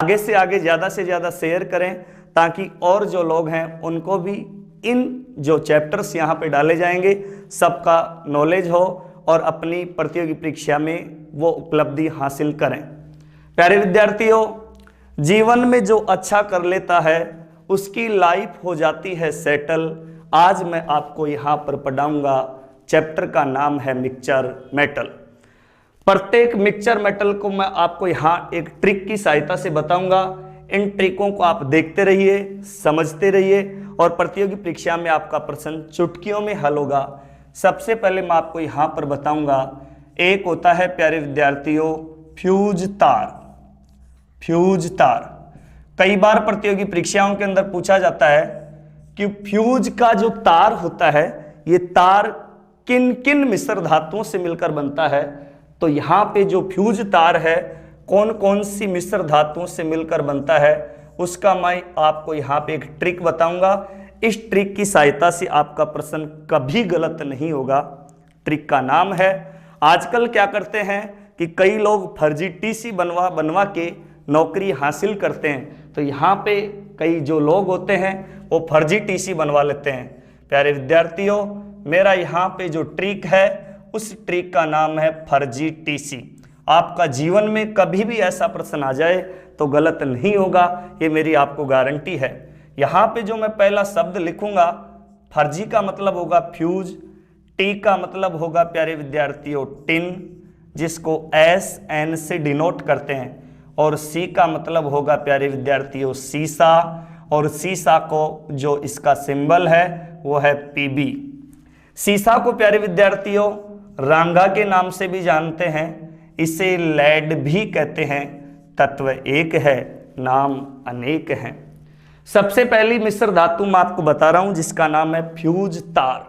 आगे से आगे ज़्यादा से ज़्यादा शेयर करें ताकि और जो लोग हैं उनको भी इन जो चैप्टर्स यहाँ पे डाले जाएंगे सबका नॉलेज हो और अपनी प्रतियोगी परीक्षा में वो उपलब्धि हासिल करें। प्यारे विद्यार्थियों, जीवन में जो अच्छा कर लेता है उसकी लाइफ हो जाती है सेटल। आज मैं आपको यहाँ पर पढ़ाऊंगा, चैप्टर का नाम है मिक्सचर मेटल। प्रत्येक मिक्सचर मेटल को मैं आपको यहाँ एक ट्रिक की सहायता से बताऊंगा। इन ट्रिकों को आप देखते रहिए, समझते रहिए और प्रतियोगी परीक्षा में आपका प्रश्न चुटकियों में हल होगा। सबसे पहले मैं आपको यहाँ पर बताऊंगा, एक होता है प्यारे विद्यार्थियों फ्यूज तार। फ्यूज तार कई बार प्रतियोगी परीक्षाओं के अंदर पूछा जाता है कि फ्यूज का जो तार होता है ये तार किन किन मिश्र धातुओं से मिलकर बनता है। तो यहाँ पे जो फ्यूज तार है कौन कौन सी मिश्र धातुओं से मिलकर बनता है उसका मैं आपको यहाँ पे एक ट्रिक बताऊंगा। इस ट्रिक की सहायता से आपका प्रश्न कभी गलत नहीं होगा। ट्रिक का नाम है, आजकल क्या करते हैं कि कई लोग फर्जी टीसी बनवा के नौकरी हासिल करते हैं। तो यहाँ पे कई जो लोग होते हैं वो फर्जी टीसी बनवा लेते हैं। प्यारे विद्यार्थियों, मेरा यहाँ पे जो ट्रिक है उस ट्रिक का नाम है फर्जी टीसी। आपका जीवन में कभी भी ऐसा प्रश्न आ जाए तो गलत नहीं होगा, ये मेरी आपको गारंटी है। यहाँ पे जो मैं पहला शब्द लिखूंगा, फर्जी का मतलब होगा फ्यूज, टी का मतलब होगा प्यारे विद्यार्थियों टिन, जिसको SN से डिनोट करते हैं, और सी का मतलब होगा प्यारे विद्यार्थियों सीसा, और सीसा को जो इसका सिंबल है वो है PB। सीसा को प्यारे विद्यार्थियों रांगा के नाम से भी जानते हैं, इसे लेड भी कहते हैं। तत्व एक है, नाम अनेक हैं। सबसे पहली मिश्र धातु मैं आपको बता रहा हूं जिसका नाम है फ्यूज तार।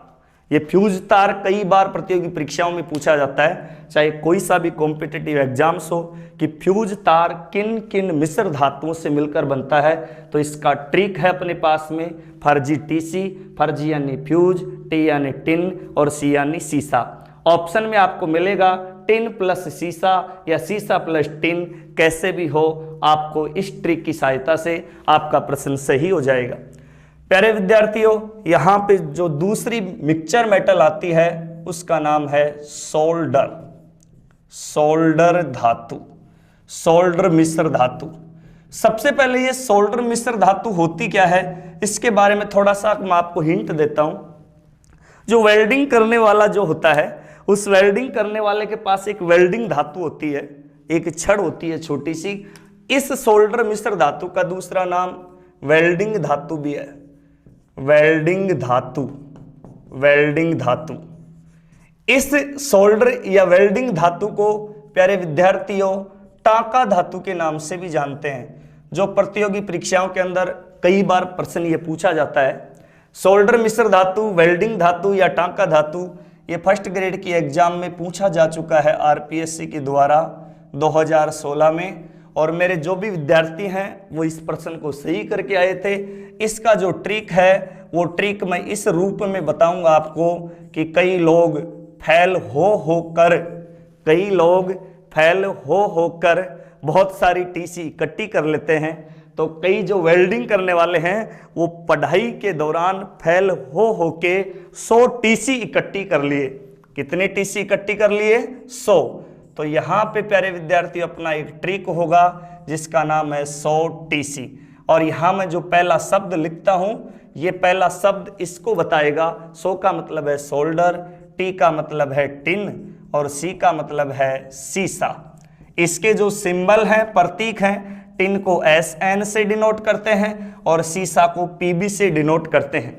ये फ्यूज तार कई बार प्रतियोगी परीक्षाओं में पूछा जाता है, चाहे कोई सा भी कॉम्पिटिटिव एग्जाम्स हो, कि फ्यूज तार किन किन मिश्र धातुओं से मिलकर बनता है। तो इसका ट्रिक है अपने पास में फर्जी टीसी, फर्जी यानी फ्यूज, टी यानी टिन और सी यानी सीसा। ऑप्शन में आपको मिलेगा टिन प्लस सीसा या सीसा प्लस टिन, कैसे भी हो आपको इस ट्रिक की सहायता से आपका प्रश्न सही हो जाएगा। प्यारे विद्यार्थियों, यहाँ पे जो दूसरी मिक्सचर मेटल आती है उसका नाम है सोल्डर। सोल्डर धातु, सोल्डर मिश्र धातु। सबसे पहले ये सोल्डर मिश्र धातु होती क्या है इसके बारे में थोड़ा सा मैं आपको हिंट देता हूं। जो वेल्डिंग करने वाला जो होता है उस वेल्डिंग करने वाले के पास एक वेल्डिंग धातु होती है, एक छड़ होती है छोटी सी। इस सोल्डर मिश्र धातु का दूसरा नाम वेल्डिंग धातु भी है। वेल्डिंग धातु, वेल्डिंग धातु। इस सोल्डर या वेल्डिंग धातु को प्यारे विद्यार्थियों टांका धातु के नाम से भी जानते हैं, जो प्रतियोगी परीक्षाओं के अंदर कई बार प्रश्न ये पूछा जाता है। सोल्डर मिश्र धातु, वेल्डिंग धातु या टांका धातु, ये फर्स्ट ग्रेड की एग्जाम में पूछा जा चुका है RPSC के द्वारा 2016 में, और मेरे जो भी विद्यार्थी हैं वो इस प्रश्न को सही करके आए थे। इसका जो ट्रिक है वो ट्रिक मैं इस रूप में बताऊंगा आपको कि कई लोग फेल होकर बहुत सारी टीसी इकट्ठी कर लेते हैं। तो कई जो वेल्डिंग करने वाले हैं वो पढ़ाई के दौरान फेल होके 100 टीसी इकट्ठी कर लिए। कितने टीसी इकट्ठी कर लिए? 100। तो यहाँ पे प्यारे विद्यार्थी अपना एक ट्रिक होगा जिसका नाम है 100 टीसी। और यहाँ मैं जो पहला शब्द लिखता हूँ ये पहला शब्द इसको बताएगा। 100 का मतलब है सोल्डर, टी का मतलब है टिन और सी का मतलब है सीसा। इसके जो सिंबल हैं, प्रतीक हैं, टिन को SN से डिनोट करते हैं और सीसा को PB से डिनोट करते हैं।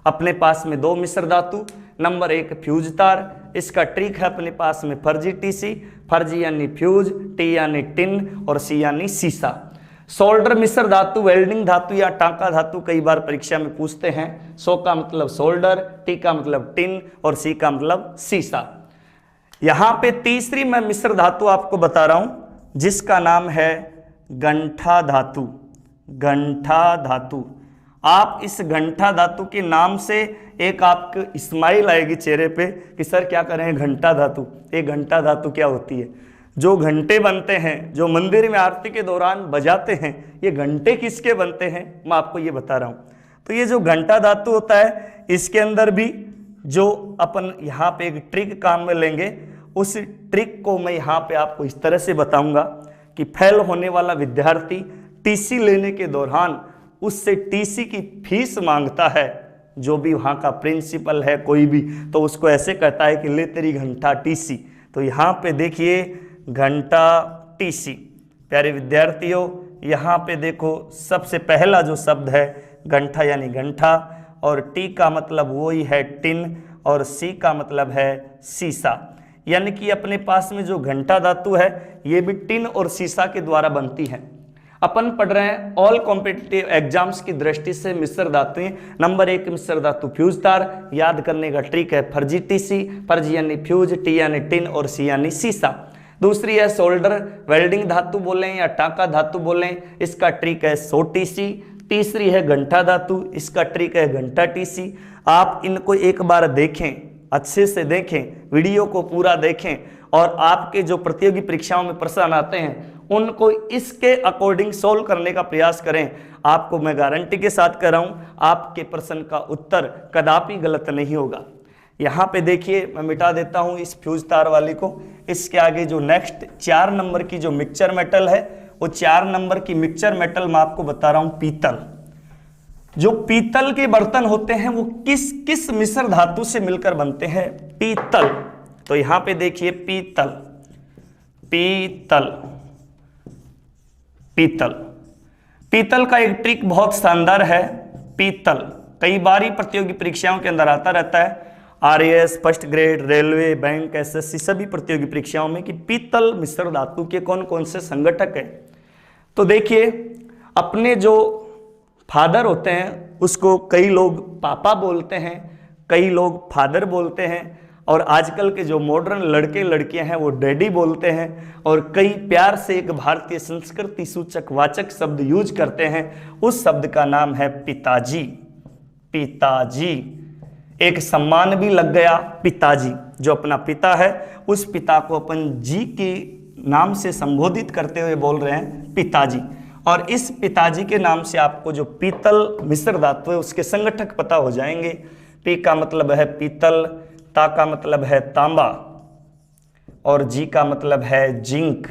अपने पास में दो मिश्र धातु, नंबर 1 फ्यूज तार। इसका ट्रिक है अपने पास में फर्जी टीसी, फर्जी यानी फ्यूज, टी यानी टिन और सी यानी सीसा। सोल्डर मिश्र धातु, वेल्डिंग धातु या टांका धातु कई बार परीक्षा में पूछते हैं। 100 का मतलब सोल्डर, टी का मतलब टिन और सी का मतलब सीसा। यहाँ पे तीसरी मैं मिश्र धातु आपको बता रहा हूं जिसका नाम है गंठा धातु। गंठा धातु। आप इस गंठा धातु के नाम से एक आपको स्माइल आएगी चेहरे पे कि सर क्या करें घंटा धातु। ये घंटा धातु क्या होती है? जो घंटे बनते हैं, जो मंदिर में आरती के दौरान बजाते हैं, ये घंटे किसके बनते हैं, मैं आपको ये बता रहा हूँ। तो ये जो घंटा धातु होता है, इसके अंदर भी जो अपन यहाँ पे एक ट्रिक काम में लेंगे, उस ट्रिक को मैं यहाँ पे आपको इस तरह से बताऊंगा कि फेल होने वाला विद्यार्थी टीसी लेने के दौरान उससे टीसी की फीस मांगता है, जो भी वहाँ का प्रिंसिपल है कोई भी, तो उसको ऐसे कहता है कि ले तेरी घंटा टीसी। तो यहाँ पे देखिए घंटा टीसी। प्यारे विद्यार्थियों, यहाँ पे देखो सबसे पहला जो शब्द है घंटा यानी घंटा, और टी का मतलब वही है टिन, और सी का मतलब है सीसा। यानी कि अपने पास में जो घंटा धातु है ये भी टिन और सीसा के द्वारा बनती है। अपन पढ़ रहे हैं ऑल कॉम्पिटिटिव एग्जाम्स की दृष्टि से मिश्र धातुएं। नंबर 1 मिश्र धातु फ्यूज तार, याद करने का ट्रिक है फर्जी टीसी, फर्जी यानी फ्यूज, टी यानी टिन और सी यानी सीसा। दूसरी है सोल्डर, वेल्डिंग धातु बोलें या टाका धातु बोलें, इसका ट्रिक है सो टीसी। तीसरी है घंटा धातु, इसका ट्रिक है घंटा टीसी। आप इनको एक बार देखें, अच्छे से देखें, वीडियो को पूरा देखें, और आपके जो प्रतियोगी परीक्षाओं में प्रश्न आते हैं उनको इसके अकॉर्डिंग सोल्व करने का प्रयास करें। आपको मैं गारंटी के साथ कह रहा हूं, आपके प्रश्न का उत्तर कदापि गलत नहीं होगा। यहाँ पे देखिए, मैं मिटा देता हूं इस फ्यूज तार वाली को। इसके आगे जो नेक्स्ट 4 नंबर की जो मिक्सचर मेटल है, वो 4 नंबर की मिक्सचर मेटल मैं आपको बता रहा हूं पीतल। जो पीतल के बर्तन होते हैं वो किस किस मिश्र धातु से मिलकर बनते हैं? पीतल। तो यहां पे देखिए पीतल, पीतल, पीतल। पीतल का एक ट्रिक बहुत शानदार है। पीतल कई बार ही प्रतियोगी परीक्षाओं के अंदर आता रहता है, RAS, first grade, railway, bank, SSC सभी प्रतियोगी परीक्षाओं में, कि पीतल मिश्र धातु के कौन कौन से संगठक है। तो देखिए, अपने जो फादर होते हैं उसको कई लोग पापा बोलते हैं, कई लोग फादर बोलते हैं, और आजकल के जो मॉडर्न लड़के लड़कियां हैं वो डैडी बोलते हैं, और कई प्यार से एक भारतीय संस्कृति सूचक वाचक शब्द यूज करते हैं। उस शब्द का नाम है पिताजी। पिताजी, एक सम्मान भी लग गया पिताजी। जो अपना पिता है उस पिता को अपन जी के नाम से संबोधित करते हुए बोल रहे हैं पिताजी। और इस पिताजी के नाम से आपको जो पीतल मिश्र धातु है उसके संगठक पता हो जाएंगे। पी का मतलब है पीतल, ता का मतलब है तांबा, और जी का मतलब है जिंक।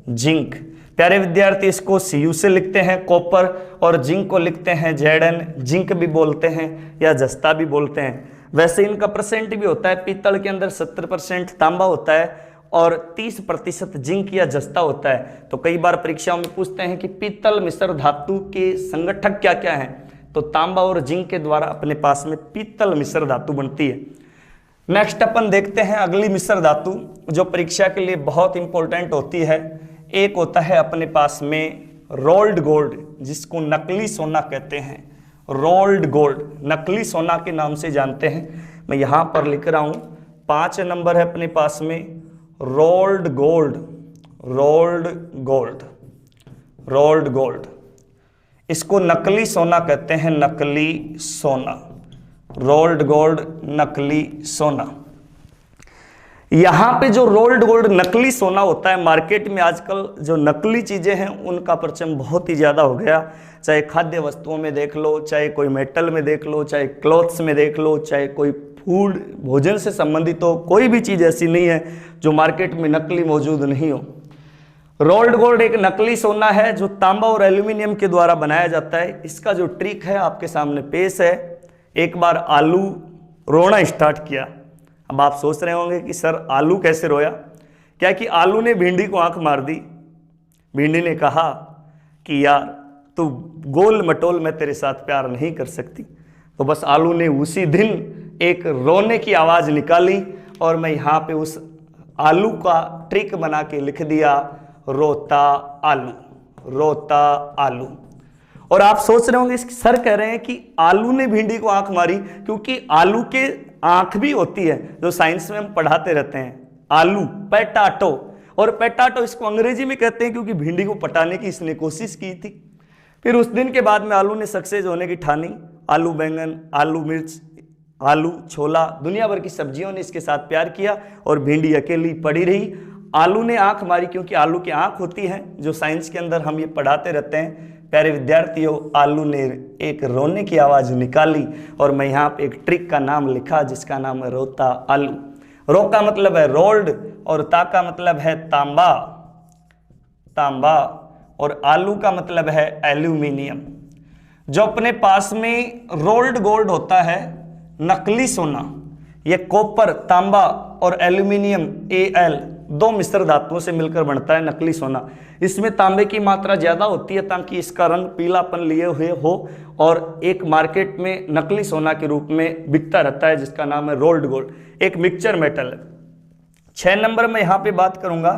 जिंक प्यारे विद्यार्थी, इसको Cu से लिखते हैं कॉपर, और जिंक को लिखते हैं Zn। जिंक भी बोलते हैं या जस्ता भी बोलते हैं। वैसे इनका परसेंट भी होता है, पीतल के अंदर 70% तांबा होता है और 30% जिंक या जस्ता होता है। तो कई बार परीक्षाओं में पूछते हैं कि पीतल मिश्र धातु के संगठक क्या क्या हैं, तो तांबा और जिंक के द्वारा अपने पास में पीतल मिश्र धातु बनती है। नेक्स्ट अपन देखते हैं अगली मिश्र धातु जो परीक्षा के लिए बहुत इंपॉर्टेंट होती है। एक होता है अपने पास में रोल्ड गोल्ड, जिसको नकली सोना कहते हैं। रोल्ड गोल्ड नकली सोना के नाम से जानते हैं। मैं यहां पर लिख रहा हूं 5 नंबर है अपने पास में rolled gold. Rolled gold, rolled gold, इसको नकली सोना कहते हैं। नकली सोना, रोल्ड गोल्ड, नकली सोना। यहां पे जो रोल्ड गोल्ड नकली सोना होता है, मार्केट में आजकल जो नकली चीजें हैं उनका परचम बहुत ही ज्यादा हो गया। चाहे खाद्य वस्तुओं में देख लो, चाहे कोई मेटल में देख लो, चाहे क्लॉथ्स में देख लो, चाहे कोई फूड भोजन से संबंधित हो, कोई भी चीज ऐसी नहीं है जो मार्केट में नकली मौजूद नहीं हो। रोल्ड गोल्ड एक नकली सोना है जो तांबा और एल्यूमिनियम के द्वारा बनाया जाता है। इसका जो ट्रिक है आपके सामने पेश है। एक बार आलू रोना स्टार्ट किया। अब आप सोच रहे होंगे कि सर आलू कैसे रोया? क्या कि आलू ने भिंडी को आंख मार दी। भिंडी ने कहा कि यार तू गोल मटोल मैं तेरे साथ प्यार नहीं कर सकती। तो बस आलू ने उसी दिन एक रोने की आवाज निकाली, और मैं यहाँ पे उस आलू का ट्रिक बना के लिख दिया रोता आलू, रोता आलू। और आप सोच रहे होंगे सर कह रहे हैं कि आलू ने भिंडी को आंख मारी, क्योंकि आलू के आंख भी होती है जो साइंस में हम पढ़ाते रहते हैं। आलू पैटाटो, और पैटाटो इसको अंग्रेजी में कहते हैं क्योंकि भिंडी को पटाने की इसने कोशिश की थी। फिर उस दिन के बाद में आलू ने सक्सेस होने की ठानी। आलू बैंगन, आलू मिर्च, आलू छोला, दुनिया भर की सब्जियों ने इसके साथ प्यार किया, और भिंडी अकेली पड़ी रही। आलू ने आंख मारी, क्योंकि आलू की आंख होती है, जो साइंस के अंदर हम ये पढ़ाते रहते हैं। प्यारे विद्यार्थियों, आलू ने एक रोने की आवाज निकाली और मैं यहाँ पे एक ट्रिक का नाम लिखा जिसका नाम है रोता आलू। रो का मतलब है रोल्ड और ता का मतलब है तांबा, तांबा, और आलू का मतलब है एल्यूमिनियम। जो अपने पास में रोल्ड गोल्ड होता है, नकली सोना, ये कॉपर, तांबा और एल्यूमिनियम Al दो मिश्र धातुओं से मिलकर बनता है नकली सोना। इसमें तांबे की मात्रा ज्यादा होती है ताकि इसका रंग पीलापन लिए हुए हो, और एक मार्केट में नकली सोना के रूप में बिकता रहता है जिसका नाम है रोल्ड गोल्ड, एक मिक्सचर मेटल है। 6 नंबर में यहाँ पे बात करूंगा,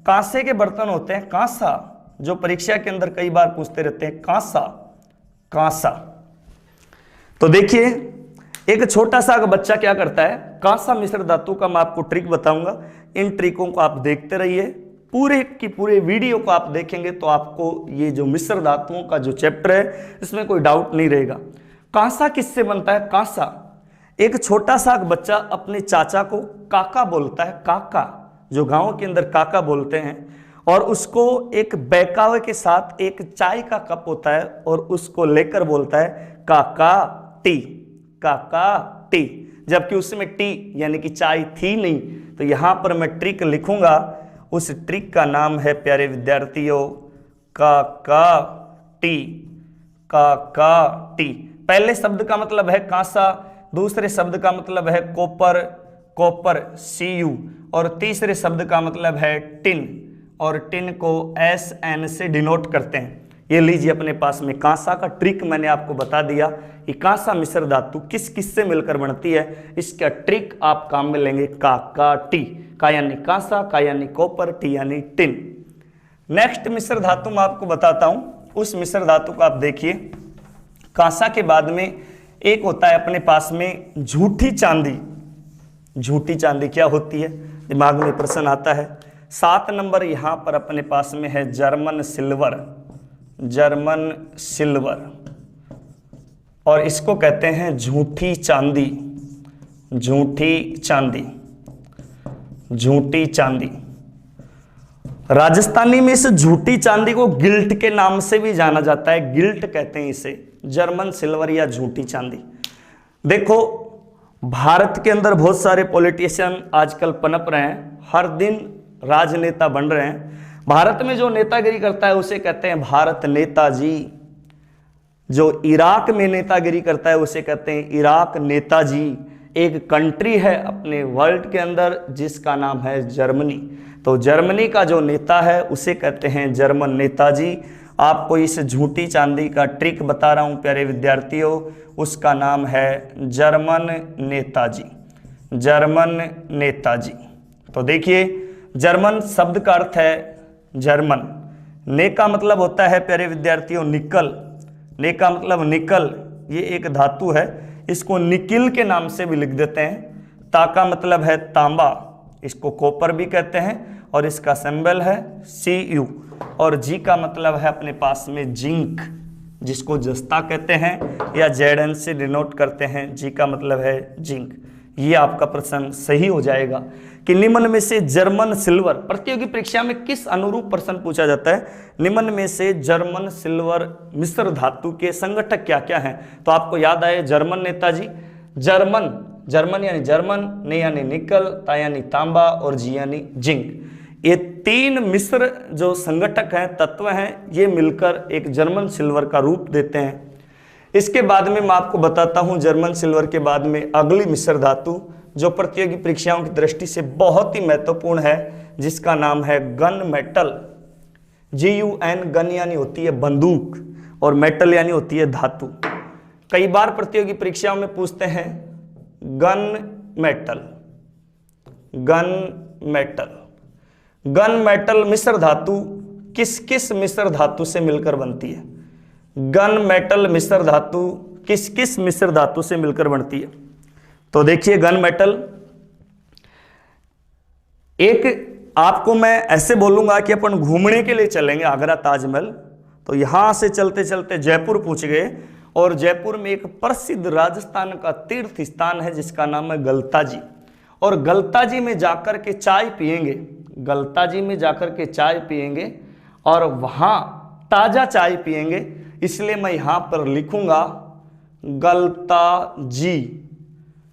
कांसे के बर्तन होते हैं, कांसा, जो परीक्षा के अंदर कई बार पूछते रहते हैं, कांसा, कांसा। तो देखिए एक छोटा सा बच्चा क्या करता है, कांसा मिश्र धातु का मैं आपको ट्रिक बताऊंगा। इन ट्रिकों को आप देखते रहिए, पूरे की पूरे वीडियो को आप देखेंगे तो आपको ये जो मिश्र धातुओं का जो चैप्टर है इसमें कोई डाउट नहीं रहेगा। कांसा किससे बनता है? कांसा, एक छोटा सा बच्चा अपने चाचा को काका बोलता है, काका, जो गांव के अंदर काका बोलते हैं, और उसको एक बहकावे के साथ एक चाय का कप होता है और उसको लेकर बोलता है काका टी, काका टी, जबकि उसमें टी यानी कि चाय थी नहीं। तो यहां पर मैं ट्रिक लिखूंगा, उस ट्रिक का नाम है प्यारे विद्यार्थियों काका टी, काका टी। पहले शब्द का मतलब है कांसा, दूसरे शब्द का मतलब है कॉपर, कॉपर Cu, और तीसरे शब्द का मतलब है टिन, और टिन को SN से डिनोट करते हैं। ये लीजिए अपने पास में कांसा का ट्रिक मैंने आपको बता दिया कि कांसा मिश्र धातु किस किस से मिलकर बनती है, इसका ट्रिक आप काम में लेंगे। काका टी, का यानी कांसा, का यानी कॉपर, टी यानी टिन। नेक्स्ट मिश्र धातु मैं आपको बताता हूं, उस मिश्र धातु को आप देखिए। कांसा के बाद में एक होता है अपने पास में झूठी चांदी। झूठी चांदी क्या होती है, दिमाग में प्रश्न आता है। 7 नंबर यहां पर अपने पास में है जर्मन सिल्वर, जर्मन सिल्वर, और इसको कहते हैं झूठी चांदी, झूठी चांदी, झूठी चांदी। राजस्थानी में इस झूठी चांदी को गिल्ट के नाम से भी जाना जाता है, गिल्ट कहते हैं इसे, जर्मन सिल्वर या झूठी चांदी। देखो भारत के अंदर बहुत सारे पॉलिटिशियन आजकल पनप रहे हैं, हर दिन राजनेता बन रहे हैं। भारत में जो नेतागिरी करता है उसे कहते हैं भारत नेताजी, जो इराक में नेतागिरी करता है उसे कहते हैं इराक नेताजी। एक कंट्री है अपने वर्ल्ड के अंदर जिसका नाम है जर्मनी, तो जर्मनी का जो नेता है उसे कहते हैं जर्मन नेताजी। आपको इस झूठी चांदी का ट्रिक बता रहा हूं प्यारे विद्यार्थियों, उसका नाम है जर्मन नेताजी, जर्मन नेताजी। तो देखिए जर्मन शब्द का अर्थ है जर्मन, ने का मतलब होता है प्यारे विद्यार्थियों निकल, ने का मतलब निकल, ये एक धातु है, इसको निकिल के नाम से भी लिख देते हैं। ता का मतलब है तांबा, इसको कॉपर भी कहते हैं, और इसका सिंबल है Cu, और जी का मतलब है अपने पास में जिंक, जिसको जस्ता कहते हैं या Zn से डिनोट करते हैं, जी का मतलब है जिंक। ये आपका प्रश्न सही हो जाएगा कि निम्न में से जर्मन सिल्वर, प्रतियोगी परीक्षा में किस अनुरूप प्रश्न पूछा जाता है, निम्न में से जर्मन सिल्वर मिश्र धातु के संगठक क्या क्या हैं। तो आपको याद आए जर्मन नेताजी, जर्मन, जर्मन यानी जर्मन, ने यानी निकल, ता यानी तांबा, और जी यानी जिंक। ये 3 मिश्र जो संगठक हैं, तत्व हैं, ये मिलकर एक जर्मन सिल्वर का रूप देते हैं। इसके बाद में मैं आपको बताता हूं जर्मन सिल्वर के बाद में अगली मिश्र धातु जो प्रतियोगी परीक्षाओं की दृष्टि से बहुत ही महत्वपूर्ण है, जिसका नाम है गन मेटल। GUN, गन यानी होती है बंदूक, और मेटल यानी होती है धातु। कई बार प्रतियोगी परीक्षाओं में पूछते हैं gun metal, gun metal. Gun metal मिश्र धातु किस किस मिश्र धातु से मिलकर बनती है? गन मेटल मिश्र धातु किस किस मिश्र धातु से मिलकर बनती है? तो देखिए गन मेटल, एक आपको मैं ऐसे बोलूंगा कि अपन घूमने के लिए चलेंगे आगरा ताजमहल, तो यहां से चलते चलते जयपुर पहुंच गए, और जयपुर में एक प्रसिद्ध राजस्थान का तीर्थ स्थान है जिसका नाम है गलता जी, और गलता जी में जाकर के चाय पिएंगे। गलताजी में जाकर के चाय पिएंगे और वहाँ ताज़ा चाय पिएंगे, इसलिए मैं यहाँ पर लिखूँगा गलताजी,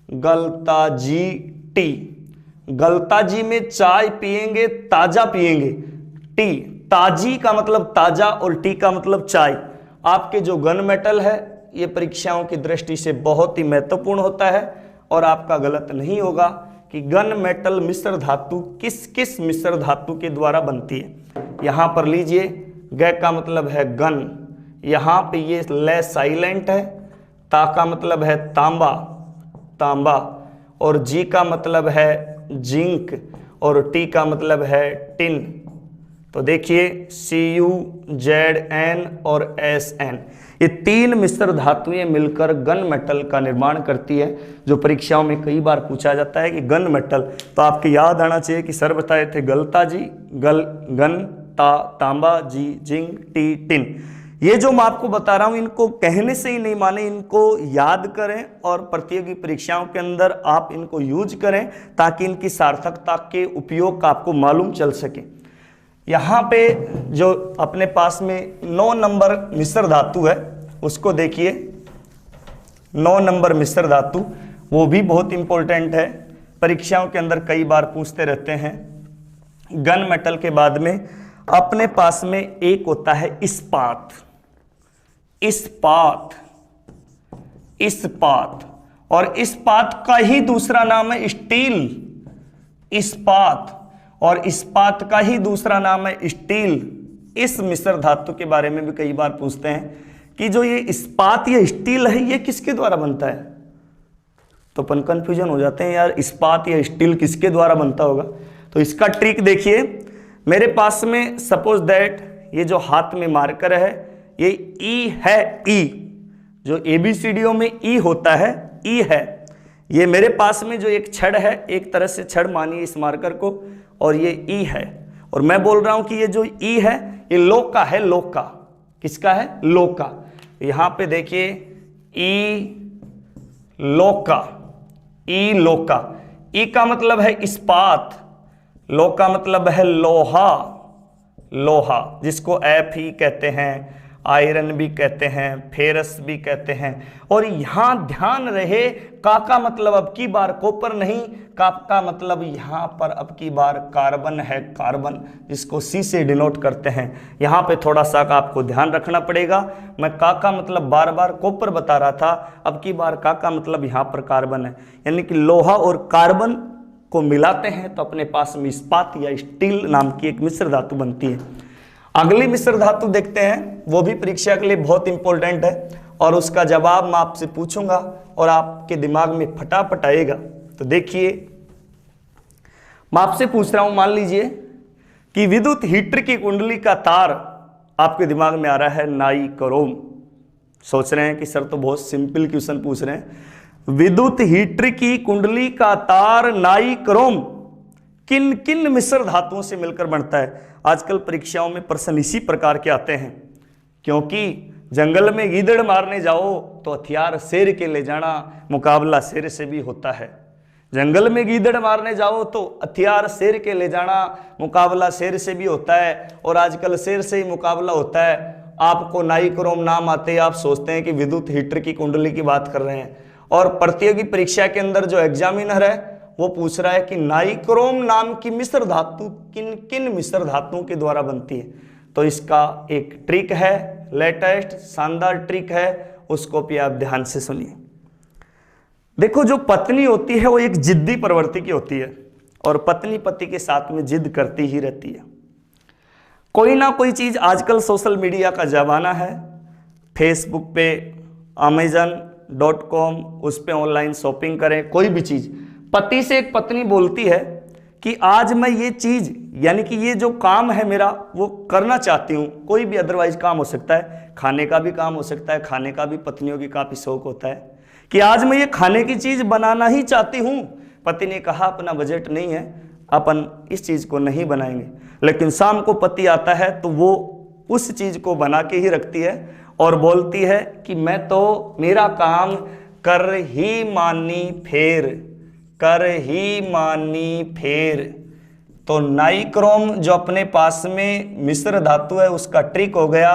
गलताजी टी। गलताजी में चाय पिएंगे, ताज़ा पिएंगे। टी, ताजी का मतलब ताज़ा और टी का मतलब चाय। आपके जो गन मेटल है ये परीक्षाओं की दृष्टि से बहुत ही महत्वपूर्ण होता है और आपका गलत नहीं होगा कि गन मेटल मिश्र धातु किस किस मिश्र धातु के द्वारा बनती है। यहाँ पर लीजिए, ग का मतलब है गन, यहाँ पे ये ले साइलेंट है, ता का मतलब है तांबा, तांबा, और जी का मतलब है जिंक, और टी का मतलब है टिन। तो देखिए CuZn और Sn, ये तीन मिश्र धातुएं मिलकर गन मेटल का निर्माण करती है, जो परीक्षाओं में कई बार पूछा जाता है कि गन मेटल। तो आपके याद आना चाहिए कि सर बताए थे गलताजी, गन, ता, तांबा, जी, जिंक, टी, टिन। ये जो मैं आपको बता रहा हूं इनको कहने से ही नहीं माने, इनको याद करें और प्रतियोगी परीक्षाओं के अंदर आप इनको यूज करें ताकि इनकी सार्थकता के उपयोग का आपको मालूम चल सके। यहाँ पे जो अपने पास में 9 नंबर मिश्र धातु है उसको देखिए, 9 नंबर मिश्र धातु, वो भी बहुत इंपॉर्टेंट है, परीक्षाओं के अंदर कई बार पूछते रहते हैं। गन मेटल के बाद में अपने पास में एक होता है इस्पात, इस्पात, इस्पात, और इस्पात का ही दूसरा नाम है स्टील, इस्पात, और इस्पात का ही दूसरा नाम है स्टील। इस मिश्र धातु के बारे में भी कई बार पूछते हैं कि जो ये इस्पात या स्टील है ये किसके द्वारा बनता है, तो अपन कंफ्यूजन हो जाते हैं यार इस्पात या स्टील किसके द्वारा बनता होगा। तो इसका ट्रिक देखिए, मेरे पास में सपोज दैट ये जो हाथ में मार्कर है ये ई है, ई जो ABCDओ में ई होता है, ई है। ये मेरे पास में जो एक छड़ है, एक तरह से छड़ मानिए इस मार्कर को, और ये ई है, और मैं बोल रहा हूं कि ये जो ई है ये लोका है, लोका, किसका है, लोका। यहां पे देखिए ई लोका, ई लोका, ई का मतलब है इस्पात, लो का मतलब है लोहा, लोहा जिसको Fe कहते हैं, आयरन भी कहते हैं, फेरस भी कहते हैं। और यहां ध्यान रहे का मतलब अब की बार कॉपर नहीं, का मतलब यहां पर अब की बार कार्बन है, कार्बन जिसको C से डिनोट करते हैं। यहां पे थोड़ा सा का आपको ध्यान रखना पड़ेगा, मैं का मतलब बार बार कॉपर बता रहा था, अब की बार का मतलब यहां पर कार्बन है, यानी कि लोहा और कार्बन को मिलाते हैं तो अपने पास में इस्पात या स्टील नाम की एक मिश्र धातु बनती है। अगली मिश्र धातु देखते हैं, वो भी परीक्षा के लिए बहुत इंपॉर्टेंट है और उसका जवाब मैं आपसे पूछूंगा और आपके दिमाग में फटाफट आएगा। तो देखिए मैं आपसे पूछ रहा हूं, मान लीजिए कि विद्युत हीटर की कुंडली का तार आपके दिमाग में आ रहा है नाइक्रोम। सोच रहे हैं कि सर तो बहुत सिंपल क्वेश्चन पूछ रहे हैं, विद्युत हीटर की कुंडली का तार नाइक्रोम किन किन मिश्र धातुओं से मिलकर बनता है। आजकल परीक्षाओं में प्रश्न इसी प्रकार के आते हैं, क्योंकि जंगल में गीदड़ मारने जाओ तो हथियार शेर के ले जाना, मुकाबला शेर से भी होता है। जंगल में गीदड़ मारने जाओ तो हथियार शेर के ले जाना, मुकाबला शेर से भी होता है, और आजकल शेर से ही मुकाबला होता है। आपको नाइक्रोम नाम आते हैं, आप सोचते हैं कि विद्युत हीटर की कुंडली की बात कर रहे हैं, और प्रतियोगी परीक्षा के अंदर जो एग्जामिनर है वो पूछ रहा है कि नाइक्रोम नाम की मिश्र धातु किन किन मिश्र धातुओं के द्वारा बनती है। तो इसका एक ट्रिक है, लेटेस्ट शानदार ट्रिक है, उसको भी आप ध्यान से सुनिए। देखो जो पत्नी होती है वो एक जिद्दी प्रवृत्ति की होती है, और पत्नी पति के साथ में जिद करती ही रहती है। कोई ना कोई चीज, आजकल सोशल मीडिया का जमाना है, फेसबुक पे Amazon.com उस पे ऑनलाइन शॉपिंग करें, कोई भी चीज, पति से एक पत्नी बोलती है कि आज मैं ये चीज, यानी कि ये जो काम है मेरा वो करना चाहती हूँ। कोई भी अदरवाइज काम हो सकता है, खाने का भी काम हो सकता है, खाने का भी पत्नियों की काफी शौक होता है कि आज मैं ये खाने की चीज बनाना ही चाहती हूँ। पति ने कहा अपना बजट नहीं है, अपन इस चीज को नहीं बनाएंगे, लेकिन शाम को पति आता है तो वो उस चीज को बना के ही रखती है और बोलती है कि मैं तो मेरा काम कर ही मानी फेर, कर ही मानी फेर। तो नाइक्रोम जो अपने पास में मिश्र धातु है उसका ट्रिक हो गया।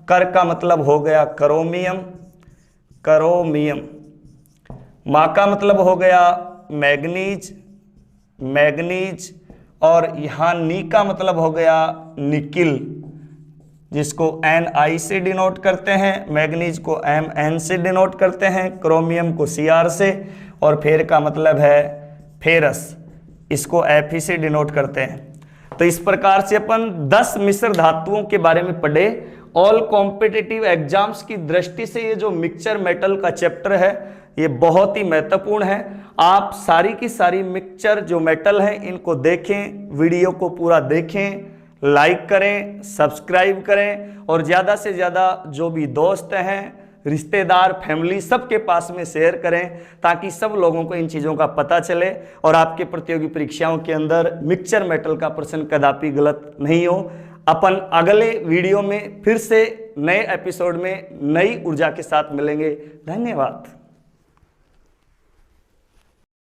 कर का मतलब हो गया क्रोमियम, क्रोमियम। मा का मतलब हो गया मैग्नीज, मैग्नीज। और यहाँ नी का मतलब हो गया निकिल, जिसको Ni से डिनोट करते हैं, मैग्नीज को Mn से डिनोट करते हैं, क्रोमियम को Cr से, और फेर का मतलब है फेरस, इसको Fe से डिनोट करते हैं। तो इस प्रकार से अपन 10 मिश्र धातुओं के बारे में पढ़े। ऑल कॉम्पिटिटिव एग्जाम्स की दृष्टि से ये जो मिक्सचर मेटल का चैप्टर है ये बहुत ही महत्वपूर्ण है। आप सारी की सारी मिक्सचर जो मेटल है इनको देखें, वीडियो को पूरा देखें, लाइक करें, सब्सक्राइब करें, और ज़्यादा से ज़्यादा जो भी दोस्त हैं, रिश्तेदार, फैमिली, सबके पास में शेयर करें ताकि सब लोगों को इन चीज़ों का पता चले और आपके प्रतियोगी परीक्षाओं के अंदर मिक्सचर मेटल का प्रश्न कदापि गलत नहीं हो। अपन अगले वीडियो में फिर से नए एपिसोड में नई ऊर्जा के साथ मिलेंगे। धन्यवाद।